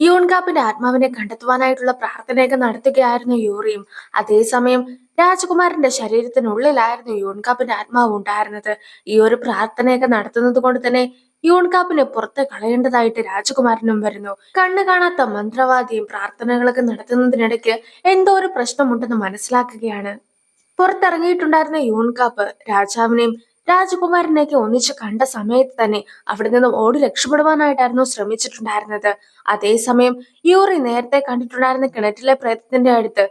യൂൺകാപ്പിന്റെ ആത്മാവിനെ കണ്ടെത്തുവാനായിട്ടുള്ള പ്രാർത്ഥനയൊക്കെ നടത്തുകയായിരുന്നു യൂറിയും. അതേസമയം രാജകുമാരന്റെ ശരീരത്തിനുള്ളിലായിരുന്നു യൂൺകാപ്പിന്റെ ആത്മാവ് ഉണ്ടായിരുന്നത്. ഈ ഒരു പ്രാർത്ഥനയൊക്കെ നടത്തുന്നത് കൊണ്ട് തന്നെ യൂൺകാപ്പിനെ പുറത്ത് കളയേണ്ടതായിട്ട് രാജകുമാരനും വരുന്നു. കണ്ണു കാണാത്ത മന്ത്രവാദിയും പ്രാർത്ഥനകളൊക്കെ നടത്തുന്നതിനിടയ്ക്ക് എന്തോ ഒരു പ്രശ്നമുണ്ടെന്ന് മനസ്സിലാക്കുകയാണ്. പുറത്തിറങ്ങിയിട്ടുണ്ടായിരുന്ന യൂൺകാപ്പ് രാജാവിനെയും രാജകുമാരനെയൊക്കെ ഒന്നിച്ച് കണ്ട സമയത്ത് തന്നെ അവിടെ നിന്നും ഓടി രക്ഷപ്പെടുവാനായിട്ടായിരുന്നു ശ്രമിച്ചിട്ടുണ്ടായിരുന്നത്. അതേസമയം യൂറി നേരത്തെ കണ്ടിട്ടുണ്ടായിരുന്ന കിണറ്റിലെ പ്രേതത്തിന്റെ അടുത്ത്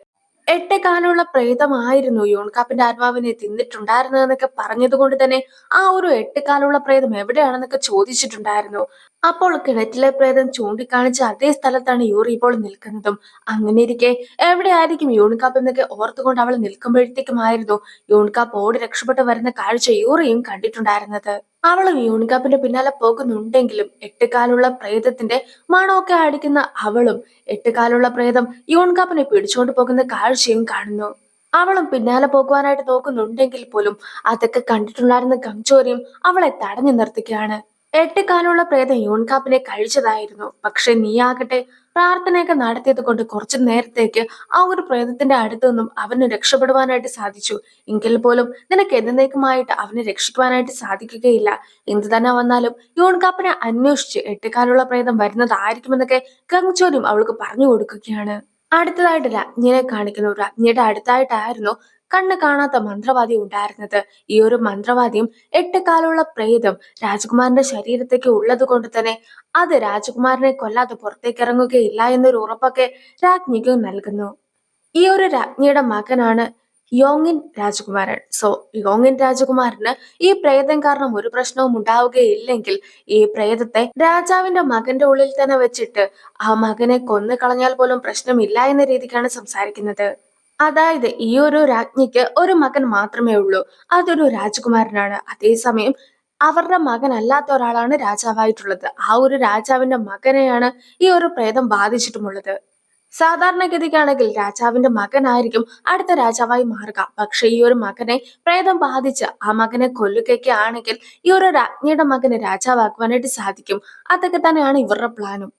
എട്ടേകാലുള്ള പ്രേതമായിരുന്നു യൂൺകാപ്പിന്റെ ആത്മാവിനെ തിന്നിട്ടുണ്ടായിരുന്നതെന്നൊക്കെ പറഞ്ഞത് കൊണ്ട് തന്നെ ആ ഒരു എട്ടേകാലുള്ള പ്രേതം എവിടെയാണെന്നൊക്കെ ചോദിച്ചിട്ടുണ്ടായിരുന്നു. അപ്പോൾ കിണറ്റിലെ പ്രേതം ചൂണ്ടിക്കാണിച്ച അതേ സ്ഥലത്താണ് യൂറി ഇപ്പോൾ നിൽക്കുന്നതും. അങ്ങനെ ഇരിക്കെ എവിടെയായിരിക്കും യൂൺകാപ്പ് എന്നൊക്കെ ഓർത്തുകൊണ്ട് അവൾ നിൽക്കുമ്പോഴത്തേക്കുമായിരുന്നു യൂൺകാപ്പ് ഓടി രക്ഷപ്പെട്ട് വരുന്ന കാഴ്ച യൂറിയും കണ്ടിട്ടുണ്ടായിരുന്നത്. അവളും യൂൺകാപ്പിന്റെ പിന്നാലെ പോകുന്നുണ്ടെങ്കിലും എട്ടുകാലുള്ള പ്രേതത്തിന്റെ മണമൊക്കെ അടിക്കുന്ന അവളും എട്ടുകാലുള്ള പ്രേതം യൂൺകാപ്പിനെ പിടിച്ചുകൊണ്ട് പോകുന്ന കാഴ്ചയും കാണുന്നു. അവളും പിന്നാലെ പോകുവാനായിട്ട് നോക്കുന്നുണ്ടെങ്കിൽ പോലും അതൊക്കെ കണ്ടിട്ടുണ്ടായിരുന്ന ഗംജോരിയും അവളെ തടഞ്ഞു നിർത്തുകയാണ്. എട്ടുകാലുള്ള പ്രേതം യൂൺകാപ്പിനെ കഴിച്ചതായിരുന്നു. പക്ഷെ നീയാകട്ടെ പ്രാർത്ഥനയൊക്കെ നടത്തിയത് കൊണ്ട് കുറച്ചു നേരത്തേക്ക് ആ ഒരു പ്രേതത്തിന്റെ അടുത്തു നിന്നും അവന് രക്ഷപ്പെടുവാനായിട്ട് സാധിച്ചു. എങ്കിൽ പോലും നിനക്ക് എന്നേക്കുമായിട്ട് അവനെ രക്ഷിക്കുവാനായിട്ട് സാധിക്കുകയില്ല. എന്തു തന്നെ വന്നാലും യൂൺകാപ്പിനെ അന്വേഷിച്ച് എട്ടുകാലുള്ള പ്രേതം വരുന്നതായിരിക്കുമെന്നൊക്കെ ഗംജോരും അവൾക്ക് പറഞ്ഞു കൊടുക്കുകയാണ്. അടുത്തതായിട്ട് രാജ്ഞിയെ കാണിക്കുന്നു. രാജ്ഞിയുടെ അടുത്തായിട്ടായിരുന്നു കണ്ണ് കാണാത്ത മന്ത്രവാദി ഉണ്ടായിരുന്നത്. ഈ ഒരു മന്ത്രവാദിയും എട്ടുകാലുള്ള പ്രേതം രാജകുമാരന്റെ ശരീരത്തേക്ക് ഉള്ളത് കൊണ്ട് തന്നെ അത് രാജകുമാരനെ കൊല്ലാതെ പുറത്തേക്ക് ഇറങ്ങുകയില്ല എന്നൊരു ഉറപ്പൊക്കെ രാജ്ഞിക്ക് നൽകുന്നു. ഈ ഒരു രാജ്ഞിയുടെ മകനാണ് യോങ്ങിൻ രാജകുമാരൻ. സോ യോങ്ങിൻ രാജകുമാരന് ഈ പ്രേതം കാരണം ഒരു പ്രശ്നവും ഉണ്ടാവുകയില്ലെങ്കിൽ ഈ പ്രേതത്തെ രാജാവിന്റെ മകന്റെ ഉള്ളിൽ തന്നെ വെച്ചിട്ട് ആ മകനെ കൊന്നു കളഞ്ഞാൽ പോലും പ്രശ്നമില്ല എന്ന രീതിക്കാണ് സംസാരിക്കുന്നത്. അതായത് ഈ ഒരു രാജ്ഞിക്ക് ഒരു മകൻ മാത്രമേ ഉള്ളൂ. അതൊരു രാജകുമാരനാണ്. അതേസമയം അവരുടെ മകനല്ലാത്ത ഒരാളാണ് രാജാവായിട്ടുള്ളത്. ആ ഒരു രാജാവിന്റെ മകനെയാണ് ഈ ഒരു പ്രേതം ബാധിച്ചിട്ടുമുള്ളത്. സാധാരണഗതിക്കാണെങ്കിൽ രാജാവിന്റെ മകനായിരിക്കും അടുത്ത രാജാവായി മാറുക. പക്ഷെ ഈ ഒരു മകനെ പ്രേതം ബാധിച്ച് ആ മകനെ കൊല്ലുകയൊക്കെ ആണെങ്കിൽ ഈ ഒരു രാജ്ഞിയുടെ മകന് രാജാവാക്കുവാനായിട്ട് സാധിക്കും. അതൊക്കെ തന്നെയാണ് ഇവരുടെ പ്ലാനും.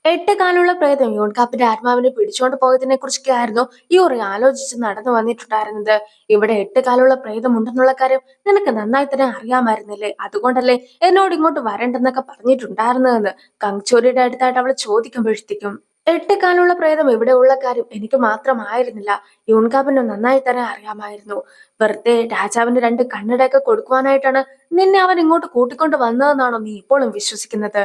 എട്ടുകാലുള്ള പ്രേതം യൂൺകാപ്പിന്റെ ആത്മാവിനെ പിടിച്ചുകൊണ്ട് പോയതിനെ കുറിച്ചൊക്കെ ആയിരുന്നു യൂറി ആലോചിച്ച് നടന്നു വന്നിട്ടുണ്ടായിരുന്നത്. ഇവിടെ എട്ടുകാലുള്ള പ്രേതം ഉണ്ടെന്നുള്ള കാര്യം നിനക്ക് നന്നായി തന്നെ അറിയാമായിരുന്നില്ലേ? അതുകൊണ്ടല്ലേ എന്നോട് ഇങ്ങോട്ട് വരണ്ടെന്നൊക്കെ പറഞ്ഞിട്ടുണ്ടായിരുന്നതെന്ന് കങ്ചോരിയുടെ അടുത്തായിട്ട് അവൾ ചോദിക്കുമ്പോഴത്തേക്കും എട്ടുകാലുള്ള പ്രേതം ഇവിടെ ഉള്ള കാര്യം എനിക്ക് മാത്രമായിരുന്നില്ല, യൂൺകാപ്പിന് നന്നായി തന്നെ അറിയാമായിരുന്നു. വെറുതെ രാജാവിന് രണ്ട് കണ്ണടയൊക്കെ കൊടുക്കുവാനായിട്ടാണ് നിന്നെ അവൻ ഇങ്ങോട്ട് കൂട്ടിക്കൊണ്ട് വന്നതെന്നാണോ നീ ഇപ്പോഴും വിശ്വസിക്കുന്നത്?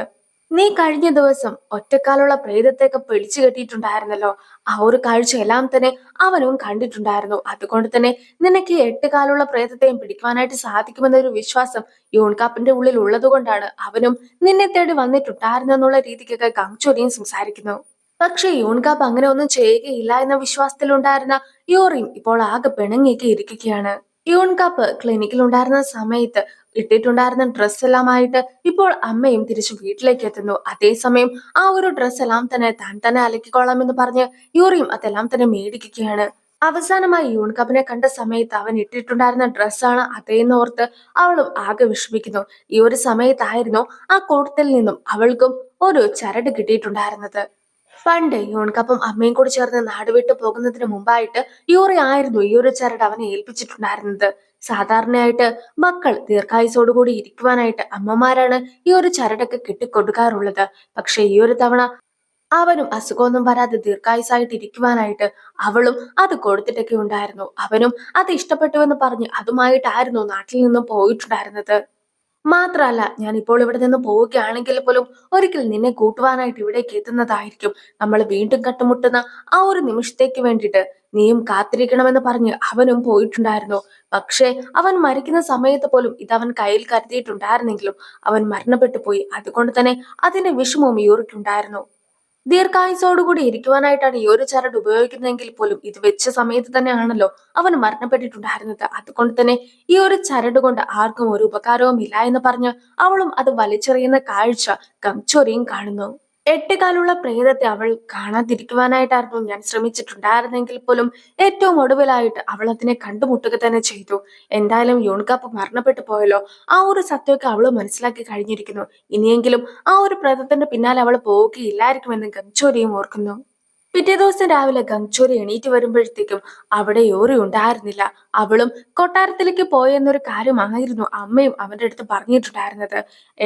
നീ കഴിഞ്ഞ ദിവസം ഒറ്റക്കാലുള്ള പ്രേതത്തെയൊക്കെ പിടിച്ചു കെട്ടിയിട്ടുണ്ടായിരുന്നല്ലോ. ആ ഒരു കാഴ്ച എല്ലാം തന്നെ അവനും കണ്ടിട്ടുണ്ടായിരുന്നു. അതുകൊണ്ട് തന്നെ നിനക്ക് ഈ എട്ടുകാലുള്ള പ്രേതത്തെയും പിടിക്കുവാനായിട്ട് സാധിക്കുമെന്നൊരു വിശ്വാസം യൂൺകാപ്പിന്റെ ഉള്ളിൽ ഉള്ളത് കൊണ്ടാണ് അവനും നിന്നെ തേടി വന്നിട്ടുണ്ടായിരുന്നെന്നുള്ള രീതിക്കൊക്കെ ഗംഗ്ചോരിയും സംസാരിക്കുന്നു. പക്ഷെ യൂൺകാപ്പ് അങ്ങനെ ഒന്നും ചെയ്യുകയില്ല എന്ന വിശ്വാസത്തിലുണ്ടായിരുന്ന യൂറിയും ഇപ്പോൾ ആകെ പിണങ്ങിയൊക്കെ ഇരിക്കുകയാണ്. യൂൺകാപ്പ് ക്ലിനിക്കിൽ ഉണ്ടായിരുന്ന സമയത്ത് ഇട്ടിട്ടുണ്ടായിരുന്ന ഡ്രസ് എല്ലാമായിട്ട് ഇപ്പോൾ അമ്മയും തിരിച്ചു വീട്ടിലേക്ക് എത്തുന്നു. അതേസമയം ആ ഒരു ഡ്രസ് എല്ലാം തന്നെ താൻ തന്നെ അലക്കിക്കൊള്ളാം എന്ന് പറഞ്ഞ് യൂറിയും അതെല്ലാം തന്നെ മേടിക്കുകയാണ്. അവസാനമായി യൂൺകാപ്പിനെ കണ്ട സമയത്ത് അവൻ ഇട്ടിട്ടുണ്ടായിരുന്ന ഡ്രസ്സാണ് അതേന്ന് ഓർത്ത് അവളും ആകെ വിഷമിക്കുന്നു. ഈ ഒരു സമയത്തായിരുന്നു ആ കൂട്ടത്തിൽ നിന്നും അവൾക്കും ഒരു ചരട് കിട്ടിയിട്ടുണ്ടായിരുന്നത്. പണ്ട് യൂൺകപ്പും അമ്മയും കൂടി ചേർന്ന് നാട് വിട്ടു പോകുന്നതിന് മുമ്പായിട്ട് യൂറി ആയിരുന്നു ഈ ഒരു ചരട് അവനെ ഏൽപ്പിച്ചിട്ടുണ്ടായിരുന്നത്. സാധാരണയായിട്ട് മക്കൾ ദീർഘായുസോടുകൂടി ഇരിക്കുവാനായിട്ട് അമ്മമാരാണ് ഈ ഒരു ചരടൊക്കെ കെട്ടിക്കൊടുക്കാറുള്ളത്. പക്ഷെ ഈ ഒരു തവണ അവനും അസുഖമൊന്നും വരാതെ ദീർഘായുസായിട്ട് ഇരിക്കുവാനായിട്ട് അവളും അത് കൊടുത്തിട്ടൊക്കെ ഉണ്ടായിരുന്നു. അവനും അത് ഇഷ്ടപ്പെട്ടു എന്ന് പറഞ്ഞ് അതുമായിട്ടായിരുന്നു നാട്ടിൽ നിന്നും പോയിട്ടുണ്ടായിരുന്നത്. മാത്രല്ല ഞാൻ ഇപ്പോൾ ഇവിടെ നിന്ന് പോവുകയാണെങ്കിൽ പോലും ഒരിക്കൽ നിന്നെ കൂട്ടുവാനായിട്ട് ഇവിടേക്ക് എത്തുന്നതായിരിക്കും. നമ്മൾ വീണ്ടും കണ്ടുമുട്ടുന്ന ആ ഒരു നിമിഷത്തേക്ക് വേണ്ടിയിട്ട് നീയും കാത്തിരിക്കണമെന്ന് പറഞ്ഞ് അവനും പോയിട്ടുണ്ടായിരുന്നു. പക്ഷേ അവൻ മരിക്കുന്ന സമയത്ത് പോലും ഇതവൻ കയ്യിൽ കരുതിയിട്ടുണ്ടായിരുന്നെങ്കിലും അവൻ മരണപ്പെട്ടു പോയി. അതുകൊണ്ട് തന്നെ അതിന്റെ വിഷമവും യൂറിക്കുണ്ടായിരുന്നു. ദീർഘായുസോടുകൂടി ഇരിക്കുവാനായിട്ടാണ് ഈ ഒരു ചരട് ഉപയോഗിക്കുന്നതെങ്കിൽ പോലും ഇത് വെച്ച സമയത്ത് തന്നെയാണല്ലോ അവൻ മരണപ്പെട്ടിട്ടുണ്ടായിരുന്നത്. അതുകൊണ്ട് തന്നെ ഈ ഒരു ചരട് കൊണ്ട് ആർക്കും ഒരു ഉപകാരവും ഇല്ല എന്ന് പറഞ്ഞ് അവളും അത് വലിച്ചെറിയുന്ന കാഴ്ച ഗംഗ്ചോരിയും കാണുന്നു. എട്ടുകാലുള്ള പ്രേതത്തെ അവൾ കാണാതിരിക്കുവാനായിട്ടായിരുന്നു ഞാൻ ശ്രമിച്ചിട്ടുണ്ടായിരുന്നെങ്കിൽ പോലും ഏറ്റവും ഒടുവിലായിട്ട് അവൾ അതിനെ കണ്ടുമുട്ടുക തന്നെ ചെയ്തു. എന്തായാലും യോൺകാപ്പ് മരണപ്പെട്ടു പോയല്ലോ. ആ ഒരു സത്യമൊക്കെ അവള് മനസ്സിലാക്കി കഴിഞ്ഞിരിക്കുന്നു. ഇനിയെങ്കിലും ആ ഒരു പ്രേതത്തിന്റെ പിന്നാലെ അവൾ പോവുകയില്ലായിരിക്കുമെന്ന് ഗംചോരിയും ഓർക്കുന്നു. പിറ്റേ ദിവസം രാവിലെ ഗംഗച്ചോരി എണീറ്റ് വരുമ്പോഴത്തേക്കും അവിടെ യോറി ഉണ്ടായിരുന്നില്ല. അവളും കൊട്ടാരത്തിലേക്ക് പോയെന്നൊരു കാര്യമായിരുന്നു അമ്മയും അവന്റെ അടുത്ത് പറഞ്ഞിട്ടുണ്ടായിരുന്നത്.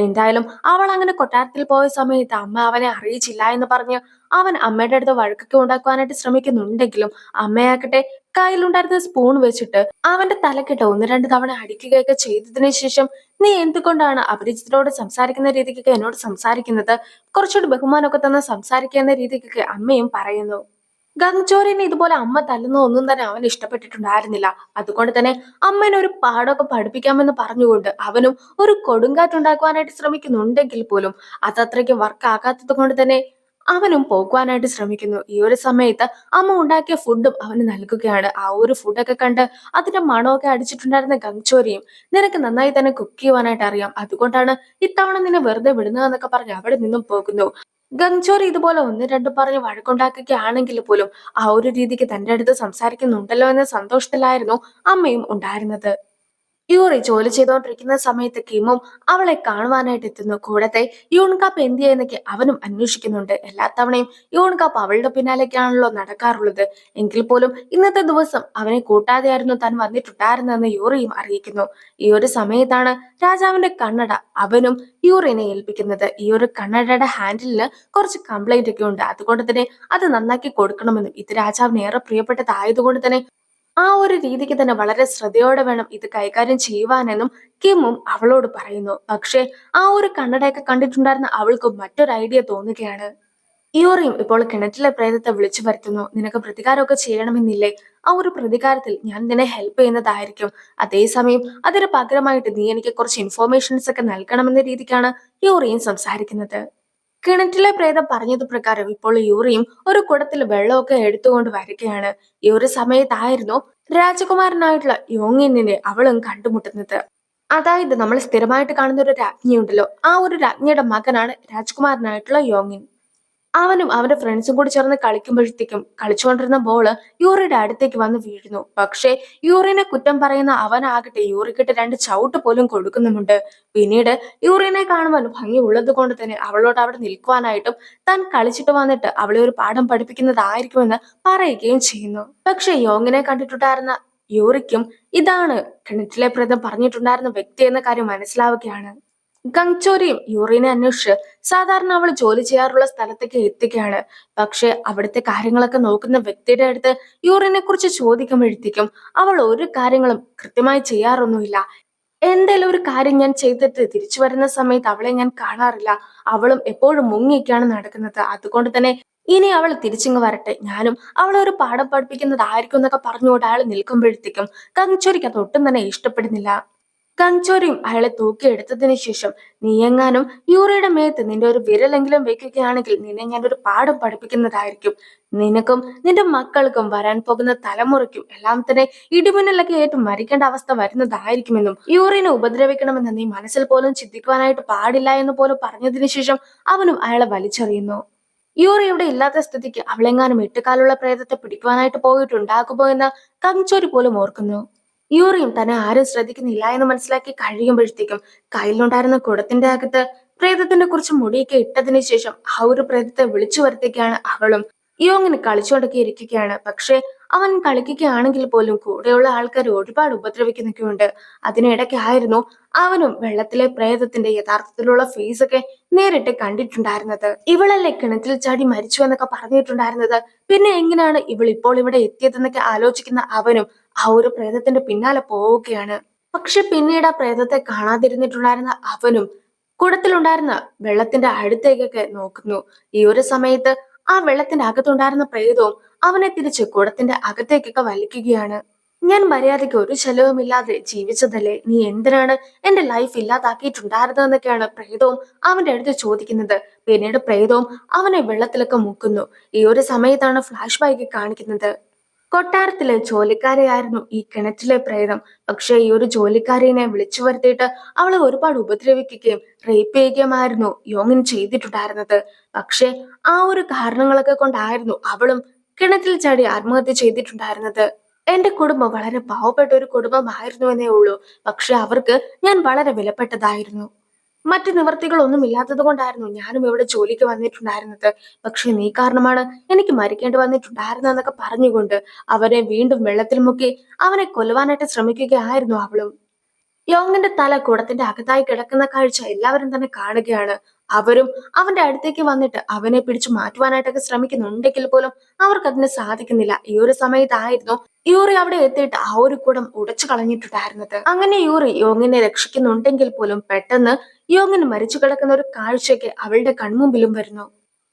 എന്തായാലും അവൾ അങ്ങനെ കൊട്ടാരത്തിൽ പോയ സമയത്ത് അമ്മ അവനെ അറിയിച്ചില്ല എന്ന് പറഞ്ഞ് അവൻ അമ്മയുടെ അടുത്ത് വഴക്കൊക്കെ ഉണ്ടാക്കുവാനായിട്ട് ശ്രമിക്കുന്നുണ്ടെങ്കിലും അമ്മയാകട്ടെ കയ്യിലുണ്ടായിരുന്ന സ്പൂൺ വെച്ചിട്ട് അവന്റെ തലക്കിട്ട് ഒന്ന് രണ്ട് തവണ അടിക്കുകയൊക്കെ ചെയ്തതിനു ശേഷം, നീ എന്തുകൊണ്ടാണ് അപരിചിതരോട് സംസാരിക്കുന്ന രീതിക്കൊക്കെ എന്നോട് സംസാരിക്കുന്നത്? കുറച്ചുകൂടി ബഹുമാനമൊക്കെ തന്ന് സംസാരിക്കുന്ന രീതിക്കൊക്കെ അമ്മയും പറയുന്നു. ഗംഗ്ചോറിനെ ഇതുപോലെ അമ്മ തല്ലുന്ന ഒന്നും തന്നെ അവന് ഇഷ്ടപ്പെട്ടിട്ടുണ്ടായിരുന്നില്ല. അതുകൊണ്ട് തന്നെ അമ്മേനെ ഒരു പാഠമൊക്കെ പഠിപ്പിക്കാമെന്ന് പറഞ്ഞുകൊണ്ട് അവനും ഒരു കൊടുങ്കാറ്റുണ്ടാക്കുവാനായിട്ട് ശ്രമിക്കുന്നുണ്ടെങ്കിൽ പോലും അതത്രയ്ക്ക് വർക്ക് ആകാത്തത് കൊണ്ട് തന്നെ അവനും പോകുവാനായിട്ട് ശ്രമിക്കുന്നു. ഈ ഒരു സമയത്ത് അമ്മ ഉണ്ടാക്കിയ ഫുഡും അവന് നൽകുകയാണ്. ആ ഒരു ഫുഡൊക്കെ കണ്ട് അതിന്റെ മണമൊക്കെ അടിച്ചിട്ടുണ്ടായിരുന്ന ഗംഗ്ചോരിയും, നിനക്ക് നന്നായി തന്നെ കുക്ക് ചെയ്യുവാനായിട്ട് അറിയാം, അതുകൊണ്ടാണ് ഇത്തവണ നിന്നെ വെറുതെ വിടുന്നതെന്നൊക്കെ പറഞ്ഞ് അവിടെ നിന്നും പോകുന്നു. ഗംഗ്ചോറി ഇതുപോലെ ഒന്ന് രണ്ട് പറഞ്ഞ് വഴക്കുണ്ടാക്കുകയാണെങ്കിൽ പോലും ആ ഒരു രീതിക്ക് തന്റെ അടുത്ത് സംസാരിക്കുന്നുണ്ടല്ലോ എന്ന സന്തോഷത്തിലായിരുന്നു അമ്മയും ഉണ്ടായിരുന്നത്. യൂറി ജോലി ചെയ്തുകൊണ്ടിരിക്കുന്ന സമയത്ത് കിമും അവളെ കാണുവാനായിട്ട് എത്തുന്നു. കൂടത്തെ യൂൺകാപ്പ് എന്ത് ചെയ്യുന്നൊക്കെ അവനും അന്വേഷിക്കുന്നുണ്ട്. എല്ലാ തവണയും യൂൺകാപ്പ് അവളുടെ പിന്നാലേക്കാണല്ലോ നടക്കാറുള്ളത്. എങ്കിൽ പോലും ഇന്നത്തെ ദിവസം അവനെ കൂട്ടാതെയായിരുന്നു താൻ വന്നിട്ടുണ്ടായിരുന്നതെന്ന് യൂറിയും അറിയിക്കുന്നു. ഈ ഒരു സമയത്താണ് രാജാവിന്റെ കണ്ണട അവനും യൂറിനെ ഏൽപ്പിക്കുന്നത്. ഈ ഒരു കണ്ണടയുടെ ഹാൻഡിലിന് കുറച്ച് കംപ്ലൈന്റ് ഒക്കെ ഉണ്ട്. അതുകൊണ്ട് തന്നെ അത് നന്നാക്കി കൊടുക്കണമെന്നും ഇത് രാജാവിന് ഏറെ പ്രിയപ്പെട്ടതായതുകൊണ്ട് തന്നെ ആ ഒരു രീതിക്ക് തന്നെ വളരെ ശ്രദ്ധയോടെ വേണം ഇത് കൈകാര്യം ചെയ്യുവാനെന്നും കിമ്മും അവളോട് പറയുന്നു. പക്ഷേ ആ ഒരു കണ്ണടയൊക്കെ കണ്ടിട്ടുണ്ടായിരുന്ന അവൾക്ക് മറ്റൊരു ഐഡിയ തോന്നുകയാണ്. ഇയോറിയും ഇപ്പോൾ കിണറ്റിലെ പ്രേതത്തെ വിളിച്ചു വരുത്തുന്നു. നിനക്ക് പ്രതികാരമൊക്കെ ചെയ്യണമെന്നില്ലേ? ആ ഒരു പ്രതികാരത്തിൽ ഞാൻ നിന്നെ ഹെൽപ്പ് ചെയ്യുന്നതായിരിക്കും. അതേസമയം അതിന് പകരമായിട്ട് നീ എനിക്ക് കുറച്ച് ഇൻഫോർമേഷൻസ് ഒക്കെ നൽകണമെന്ന രീതിക്കാണ് യൂറിയും സംസാരിക്കുന്നത്. കിണറ്റിലെ പ്രേതം പറഞ്ഞത് പ്രകാരം ഇപ്പോൾ യൂറിയും ഒരു കുടത്തിൽ വെള്ളമൊക്കെ എടുത്തുകൊണ്ട് വരികയാണ്. ഈ ഒരു സമയത്തായിരുന്നു രാജകുമാരനായിട്ടുള്ള യോങ്ങിനെ അവളും കണ്ടുമുട്ടുന്നത്. അതായത് നമ്മൾ സ്ഥിരമായിട്ട് കാണുന്ന ഒരു രാജ്ഞിയുണ്ടല്ലോ, ആ ഒരു രാജ്ഞിയുടെ മകനാണ് രാജകുമാരനായിട്ടുള്ള യോങ്ങിൻ. അവനും അവന്റെ ഫ്രണ്ട്സും കൂടി ചേർന്ന് കളിക്കുമ്പോഴത്തേക്കും കളിച്ചുകൊണ്ടിരുന്ന ബോള് യൂറിയുടെ അടുത്തേക്ക് വന്ന് വീഴുന്നു. പക്ഷേ യൂറിനെ കുറ്റം പറയുന്ന അവനാകട്ടെ യൂറിക്കിട്ട് രണ്ട് ചവിട്ട് പോലും കൊടുക്കുന്നുമുണ്ട്. പിന്നീട് യൂറിനെ കാണുവാൻ ഭംഗി ഉള്ളത് കൊണ്ട് തന്നെ അവളോട് അവിടെ നിൽക്കുവാനായിട്ടും താൻ കളിച്ചിട്ട് വന്നിട്ട് അവളെ ഒരു പാഠം പഠിപ്പിക്കുന്നതായിരിക്കുമെന്ന് പറയുകയും ചെയ്യുന്നു. പക്ഷെ യോങ്ങിനെ കണ്ടിട്ടുണ്ടായിരുന്ന യൂറിക്കും ഇതാണ് കിണറ്റിലെ പ്രേതം പറഞ്ഞിട്ടുണ്ടായിരുന്ന വ്യക്തി എന്ന കാര്യം മനസ്സിലാവുകയാണ്. ഗംഗ്ചോരിയും യൂറിനെ അന്വേഷിച്ച് സാധാരണ അവൾ ജോലി ചെയ്യാറുള്ള സ്ഥലത്തേക്ക് എത്തുകയാണ്. പക്ഷെ അവിടുത്തെ കാര്യങ്ങളൊക്കെ നോക്കുന്ന വ്യക്തിയുടെ അടുത്ത് യൂറിനെ കുറിച്ച് ചോദിക്കുമ്പോഴത്തേക്കും അവൾ ഒരു കാര്യങ്ങളും കൃത്യമായി ചെയ്യാറൊന്നുമില്ല. എന്തെങ്കിലും ഒരു കാര്യം ഞാൻ ചെയ്തിട്ട് തിരിച്ചു വരുന്ന സമയത്ത് അവളെ ഞാൻ കാണാറില്ല. അവളും എപ്പോഴും മുങ്ങിയൊക്കെയാണ് നടക്കുന്നത്. അതുകൊണ്ട് തന്നെ ഇനി അവൾ തിരിച്ചിങ്ങ് വരട്ടെ, ഞാനും അവളെ ഒരു പാഠം പഠിപ്പിക്കുന്നതായിരിക്കും എന്നൊക്കെ പറഞ്ഞുകൊണ്ട് അയാൾ നിൽക്കുമ്പോഴത്തേക്കും ഗംഗ്ചോരിക്ക് അത് ഒട്ടും തന്നെ ഇഷ്ടപ്പെടുന്നില്ല. കങ്ചോരിയും അയാളെ തൂക്കിയെടുത്തതിനു ശേഷം, നീ എങ്ങാനും യൂറിയുടെ മേത്ത് നിന്റെ ഒരു വിരലെങ്കിലും വെക്കുകയാണെങ്കിൽ നിന്നെ ഞാൻ ഒരു പാഠം പഠിപ്പിക്കുന്നതായിരിക്കും. നിനക്കും നിന്റെ മക്കൾക്കും വരാൻ പോകുന്ന തലമുറയ്ക്കും എല്ലാം തന്നെ ഇടിമിന്നലൊക്കെ ഏറ്റു മരിക്കേണ്ട അവസ്ഥ വരുന്നതായിരിക്കുമെന്നും യൂറിനെ ഉപദ്രവിക്കണമെന്ന് നീ മനസ്സിൽ പോലും ചിന്തിക്കുവാനായിട്ട് പാടില്ല എന്ന് പോലും പറഞ്ഞതിനു ശേഷം അവനും അയാളെ വലിച്ചെറിയുന്നു. യൂറി ഇവിടെ ഇല്ലാത്ത സ്ഥിതിക്ക് അവളെങ്ങാനും എട്ടുകാലുള്ള പ്രേതത്തെ പിടിക്കുവാനായിട്ട് പോയിട്ടുണ്ടാകുമോ എന്ന് കങ്ചോരി പോലും ഓർക്കുന്നു. യൂറിയും തന്നെ ആരും ശ്രദ്ധിക്കുന്നില്ല എന്ന് മനസ്സിലാക്കി കഴിയുമ്പോഴത്തേക്കും കയ്യിലുണ്ടായിരുന്ന കുടത്തിന്റെ അകത്ത് പ്രേതത്തിന്റെ കുറച്ച് മുടിയൊക്കെ ഇട്ടതിനു ശേഷം ആ ഒരു പ്രേതത്തെ വിളിച്ചു വരുത്തുകയാണ് അവളും. യോങ്ങിന് കളിച്ചുകൊണ്ടൊക്കെ ഇരിക്കുകയാണ്. പക്ഷെ അവൻ കളിക്കുകയാണെങ്കിൽ പോലും കൂടെയുള്ള ആൾക്കാർ ഒരുപാട് ഉപദ്രവിക്കുന്നൊക്കെയുണ്ട്. അതിനിടയ്ക്കായിരുന്നു അവനും വെള്ളത്തിലെ പ്രേതത്തിന്റെ യഥാർത്ഥത്തിലുള്ള ഫേസ് ഒക്കെ നേരിട്ട് കണ്ടിട്ടുണ്ടായിരുന്നത്. ഇവളല്ലേ കിണറ്റിൽ ചാടി മരിച്ചു എന്നൊക്കെ പറഞ്ഞിട്ടുണ്ടായിരുന്നത്, പിന്നെ എങ്ങനെയാണ് ഇവൾ ഇപ്പോൾ ഇവിടെ എത്തിയതെന്നൊക്കെ ആലോചിക്കുന്ന അവനും ആ ഒരു പ്രേതത്തിന്റെ പിന്നാലെ പോവുകയാണ്. പക്ഷെ പിന്നീട് ആ പ്രേതത്തെ കാണാതിരുന്നിട്ടുണ്ടായിരുന്ന അവനും കുടത്തിലുണ്ടായിരുന്ന വെള്ളത്തിന്റെ അടുത്തേക്കൊക്കെ നോക്കുന്നു. ഈ ഒരു സമയത്ത് ആ വെള്ളത്തിന്റെ അകത്തുണ്ടായിരുന്ന പ്രേതവും അവനെ തിരിച്ച് കുടത്തിന്റെ അകത്തേക്കൊക്കെ വലിക്കുകയാണ്. ഞാൻ മര്യാദയ്ക്ക് ഒരു ശല്യവുമില്ലാതെ ജീവിച്ചതല്ലേ, നീ എന്തിനാണ് എന്റെ ലൈഫ് ഇല്ലാതാക്കിയിട്ടുണ്ടായിരുന്നതെന്നൊക്കെയാണ് പ്രേതവും അവന്റെ അടുത്ത് ചോദിക്കുന്നത്. പിന്നീട് പ്രേതവും അവനെ വെള്ളത്തിലൊക്കെ മുക്കുന്നു. ഈ ഒരു സമയത്താണ് ഫ്ലാഷ് ബാക്ക് കാണിക്കുന്നത്. കൊട്ടാരത്തിലെ ജോലിക്കാരിയായിരുന്നു ഈ കിണറ്റിലെ പ്രേതം. പക്ഷേ ഈ ഒരു ജോലിക്കാരിനെ വിളിച്ചു വരുത്തിയിട്ട് അവളെ ഒരുപാട് ഉപദ്രവിക്കുകയും റേപ്പ് ചെയ്യുകയുമായിരുന്നു യോങ്ങിൻ ചെയ്തിട്ടുണ്ടായിരുന്നത്. പക്ഷേ ആ ഒരു കാരണങ്ങളൊക്കെ കൊണ്ടായിരുന്നു അവളും കിണറ്റിൽ ചാടി ആത്മഹത്യ ചെയ്തിട്ടുണ്ടായിരുന്നത്. എന്റെ കുടുംബം വളരെ പാവപ്പെട്ട ഒരു കുടുംബമായിരുന്നു എന്നേ ഉള്ളൂ. പക്ഷെ അവർക്ക് ഞാൻ വളരെ വിലപ്പെട്ടതായിരുന്നു. മറ്റു നിവർത്തികളൊന്നും ഇല്ലാത്തത് കൊണ്ടായിരുന്നു ഞാനും ഇവിടെ ജോലിക്ക് വന്നിട്ടുണ്ടായിരുന്നത്. പക്ഷെ നീ കാരണമാണ് എനിക്ക് മരിക്കേണ്ടി വന്നിട്ടുണ്ടായിരുന്നതെന്നൊക്കെ പറഞ്ഞുകൊണ്ട് അവനെ വീണ്ടും വെള്ളത്തിൽ മുക്കി അവനെ കൊല്ലുവാനായിട്ട് ശ്രമിക്കുകയായിരുന്നു അവളും. യോങ്ങിന്റെ തല കുടത്തിന്റെ അകത്തായി കിടക്കുന്ന കാഴ്ച എല്ലാവരും തന്നെ കാണുകയാണ്. അവരും അവന്റെ അടുത്തേക്ക് വന്നിട്ട് അവനെ പിടിച്ചു മാറ്റുവാനായിട്ടൊക്കെ ശ്രമിക്കുന്നുണ്ടെങ്കിൽ പോലും അവർക്ക് അതിന് സാധിക്കുന്നില്ല. ഈ ഒരു സമയത്തായിരുന്നു യൂറി അവിടെ എത്തിയിട്ട് ആ ഒരു കുടം ഉടച്ചു കളഞ്ഞിട്ടുണ്ടായിരുന്നത്. അങ്ങനെ യൂറി യോങ്ങിനെ രക്ഷിക്കുന്നുണ്ടെങ്കിൽ പോലും പെട്ടെന്ന് യോങ്ങിന് മരിച്ചു കിടക്കുന്ന ഒരു കാഴ്ചയ്ക്ക് അവളുടെ കൺമുമ്പിലും വരുന്നു.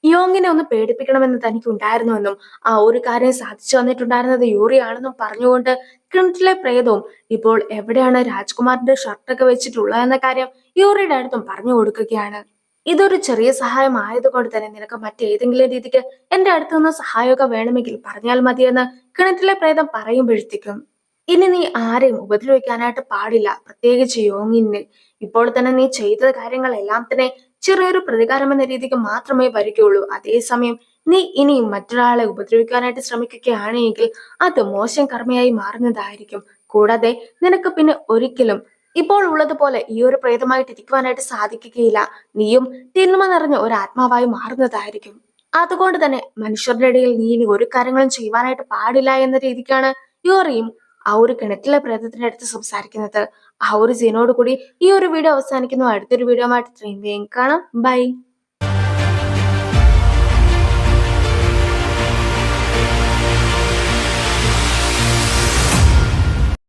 യോങ്ങിനെ ഒന്ന് പേടിപ്പിക്കണമെന്ന് തനിക്ക് ഉണ്ടായിരുന്നുവെന്നും ആ ഒരു കാര്യം സാധിച്ചു വന്നിട്ടുണ്ടായിരുന്നത് യൂറിയാണെന്നും പറഞ്ഞുകൊണ്ട് കിണറ്റിലെ പ്രേതവും ഇപ്പോൾ എവിടെയാണ് രാജ്കുമാറിന്റെ ഷർട്ടൊക്കെ വെച്ചിട്ടുള്ളതെന്ന കാര്യം യൂറിയുടെ അടുത്തും പറഞ്ഞു കൊടുക്കുകയാണ്. ഇതൊരു ചെറിയ സഹായം ആയതുകൊണ്ട് തന്നെ നിനക്ക് മറ്റേതെങ്കിലും രീതിക്ക് എന്റെ അടുത്ത് നിന്ന് സഹായമൊക്കെ വേണമെങ്കിൽ പറഞ്ഞാൽ മതിയെന്ന് കിണറ്റിലെ പ്രേതം പറയുമ്പോഴത്തേക്കും ഇനി നീ ആരെയും ഉപദ്രവിക്കാനായിട്ട് പാടില്ല, പ്രത്യേകിച്ച് യോങ്ങിനെ. ഇപ്പോൾ തന്നെ നീ ചെയ്ത കാര്യങ്ങളെല്ലാം തന്നെ ചെറിയൊരു പ്രതികാരം എന്ന രീതിക്ക് മാത്രമേ വരികയുള്ളൂ. അതേസമയം നീ ഇനിയും മറ്റൊരാളെ ഉപദ്രവിക്കാനായിട്ട് ശ്രമിക്കുകയാണെങ്കിൽ അത് മോശം കർമ്മയായി മാറുന്നതായിരിക്കും. കൂടാതെ നിനക്ക് പിന്നെ ഒരിക്കലും ഇപ്പോൾ ഉള്ളതുപോലെ ഈ ഒരു പ്രേതമായിട്ട് ഇരിക്കുവാനായിട്ട് സാധിക്കുകയില്ല. നീയും തിന്മ നിറഞ്ഞ ഒരു ആത്മാവായി മാറുന്നതായിരിക്കും. അതുകൊണ്ട് തന്നെ മനുഷ്യരുടെ ഇടയിൽ നീ ഇനി ഒരു കാര്യങ്ങളും ചെയ്യുവാനായിട്ട് പാടില്ല എന്ന രീതിക്കാണ് യോറിയും ആ ഒരു കിണറ്റിലെ പ്രേതത്തിന്റെ അടുത്ത് സംസാരിക്കുന്നത്. ആ ഒരു സീനോട് കൂടി ഈ ഒരു വീഡിയോ അവസാനിക്കുന്നു. അടുത്തൊരു വീഡിയോ ആയിട്ട് ഇത്രയും വേഗം കാണാം. ബൈ.